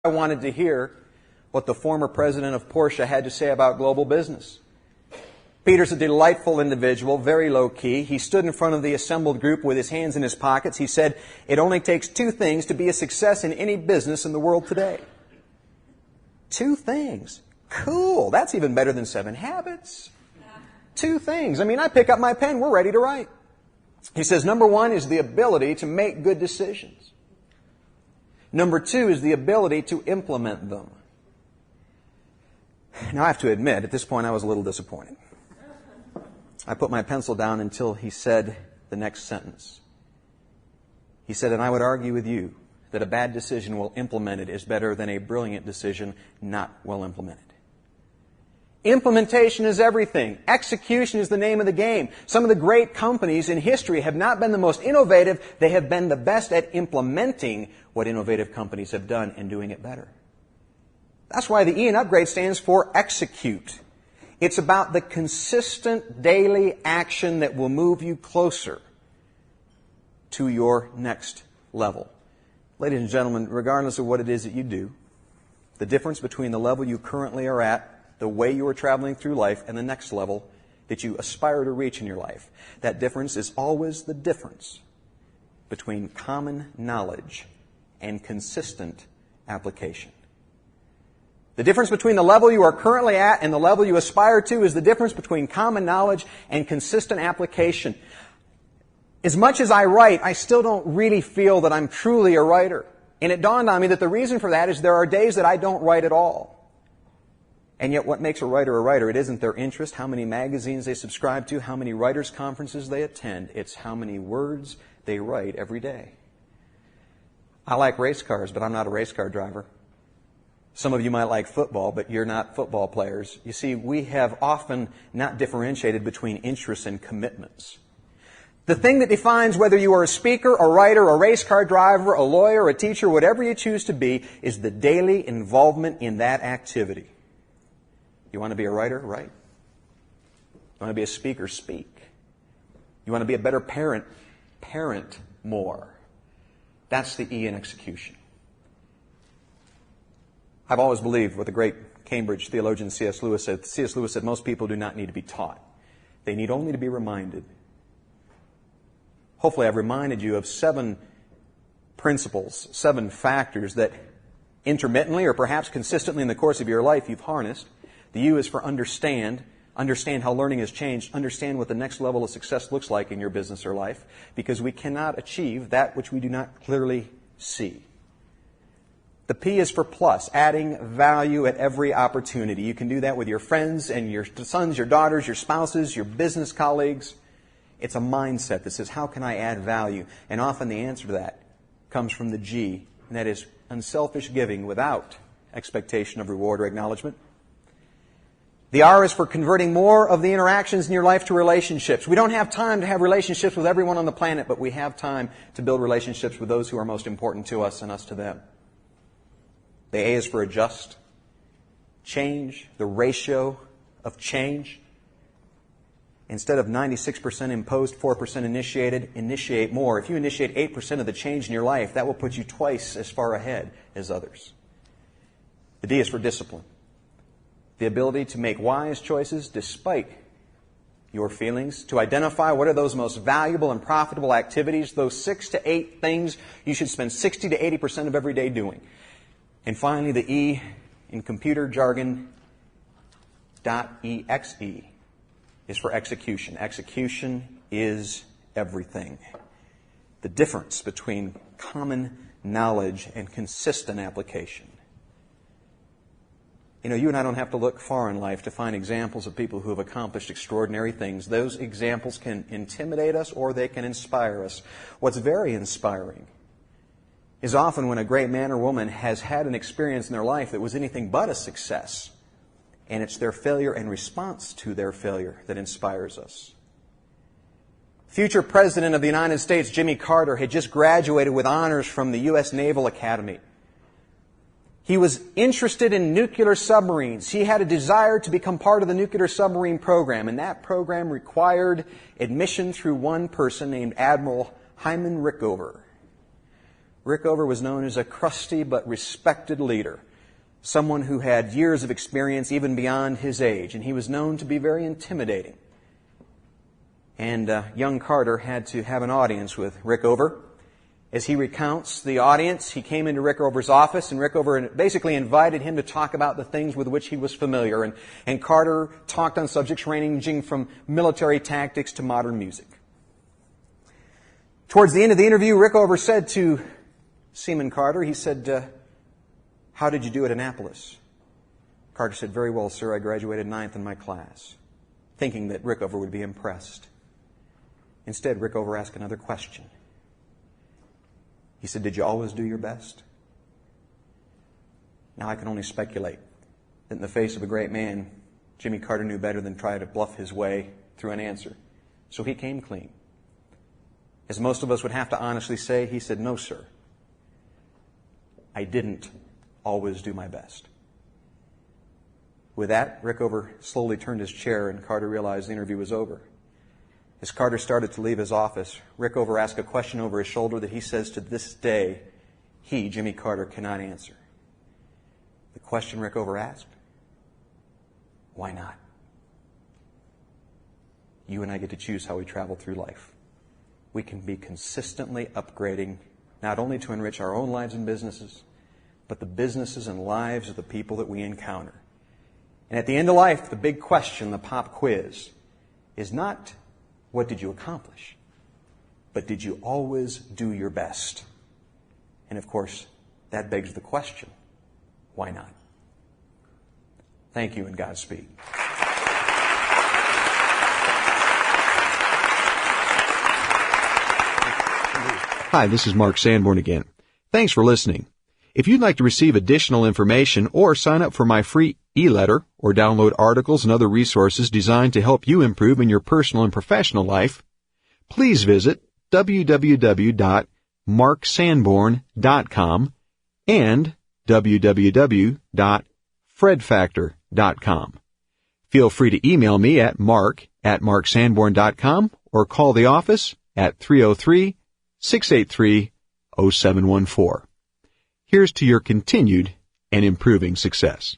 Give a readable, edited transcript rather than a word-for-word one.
I wanted to hear what the former president of Porsche had to say about global business. Peter's a delightful individual, very low-key. He stood in front of the assembled group with his hands in his pockets. He said, "It only takes two things to be a success in any business in the world today." Two things. Cool. That's even better than 7 Habits. Two things. I mean, I pick up my pen. We're ready to write. He says, number one is the ability to make good decisions. Number two is the ability to implement them. Now, I have to admit, at this point, I was a little disappointed. I put my pencil down until he said the next sentence. He said, and I would argue with you that a bad decision well implemented is better than a brilliant decision not well implemented. Implementation is everything. Execution is the name of the game. Some of the great companies in history have not been the most innovative. They have been the best at implementing what innovative companies have done and doing it better. That's why the E in upgrade stands for execute. It's about the consistent daily action that will move you closer to your next level. Ladies and gentlemen, regardless of what it is that you do, the difference between the level you currently are at, the way you are traveling through life, and the next level that you aspire to reach in your life, that difference is always the difference between common knowledge and consistent application. The difference between the level you are currently at and the level you aspire to is the difference between common knowledge and consistent application. As much as I write, I still don't really feel that I'm truly a writer. And it dawned on me that the reason for that is there are days that I don't write at all. And yet what makes a writer, it isn't their interest, how many magazines they subscribe to, how many writers' conferences they attend. It's how many words they write every day. I like race cars, but I'm not a race car driver. Some of you might like football, but you're not football players. You see, we have often not differentiated between interests and commitments. The thing that defines whether you are a speaker, a writer, a race car driver, a lawyer, a teacher, whatever you choose to be, is the daily involvement in that activity. You want to be a writer? Write. You want to be a speaker? Speak. You want to be a better parent? Parent more. That's the E in execution. I've always believed what the great Cambridge theologian C.S. Lewis said. C.S. Lewis said, most people do not need to be taught. They need only to be reminded. Hopefully I've reminded you of 7 principles, 7 factors that intermittently or perhaps consistently in the course of your life you've harnessed. The U is for understand. Understand how learning has changed. Understand what the next level of success looks like in your business or life, because we cannot achieve that which we do not clearly see. The P is for plus, adding value at every opportunity. You can do that with your friends and your sons, your daughters, your spouses, your business colleagues. It's a mindset that says, how can I add value? And often the answer to that comes from the G, and that is unselfish giving without expectation of reward or acknowledgement. The R is for converting more of the interactions in your life to relationships. We don't have time to have relationships with everyone on the planet, but we have time to build relationships with those who are most important to us and us to them. The A is for adjust. Change, the ratio of change. Instead of 96% imposed, 4% initiated, initiate more. If you initiate 8% of the change in your life, that will put you twice as far ahead as others. The D is for discipline. The ability to make wise choices despite your feelings, to identify what are those most valuable and profitable activities, those 6 to 8 things you should spend 60 to 80% of every day doing. And finally, the E in computer jargon, .exe, is for execution. Execution is everything. The difference between common knowledge and consistent application. You know, you and I don't have to look far in life to find examples of people who have accomplished extraordinary things. Those examples can intimidate us or they can inspire us. What's very inspiring is often when a great man or woman has had an experience in their life that was anything but a success, and it's their failure and response to their failure that inspires us. Future President of the United States, Jimmy Carter, had just graduated with honors from the U.S. Naval Academy. He was interested in nuclear submarines. He had a desire to become part of the nuclear submarine program, and that program required admission through one person named Admiral Hyman Rickover. Rickover was known as a crusty but respected leader, someone who had years of experience even beyond his age, and he was known to be very intimidating. And young Carter had to have an audience with Rickover. As he recounts the audience, he came into Rickover's office, and Rickover basically invited him to talk about the things with which he was familiar. And Carter talked on subjects ranging from military tactics to modern music. Towards the end of the interview, Rickover said to Seaman Carter, he said, "How did you do at Annapolis?" Carter said, "Very well, sir. I graduated 9th in my class," thinking that Rickover would be impressed. Instead, Rickover asked another question. He said, "Did you always do your best?" Now, I can only speculate that in the face of a great man, Jimmy Carter knew better than try to bluff his way through an answer. So he came clean. As most of us would have to honestly say, he said, "No, sir. I didn't always do my best." With that, Rickover slowly turned his chair, and Carter realized the interview was over. As Carter started to leave his office, Rickover asked a question over his shoulder that he says to this day, he, Jimmy Carter, cannot answer. The question Rickover asked, why not? You and I get to choose how we travel through life. We can be consistently upgrading, not only to enrich our own lives and businesses, but the businesses and lives of the people that we encounter. And at the end of life, the big question, the pop quiz, is not, what did you accomplish? But did you always do your best? And of course, that begs the question, why not? Thank you and Godspeed. Hi, this is Mark Sanborn again. Thanks for listening. If you'd like to receive additional information or sign up for my free e-letter or download articles and other resources designed to help you improve in your personal and professional life, please visit www.marksanborn.com and www.fredfactor.com. Feel free to email me at mark@marksanborn.com or call the office at 303-683-0714. Here's to your continued and improving success.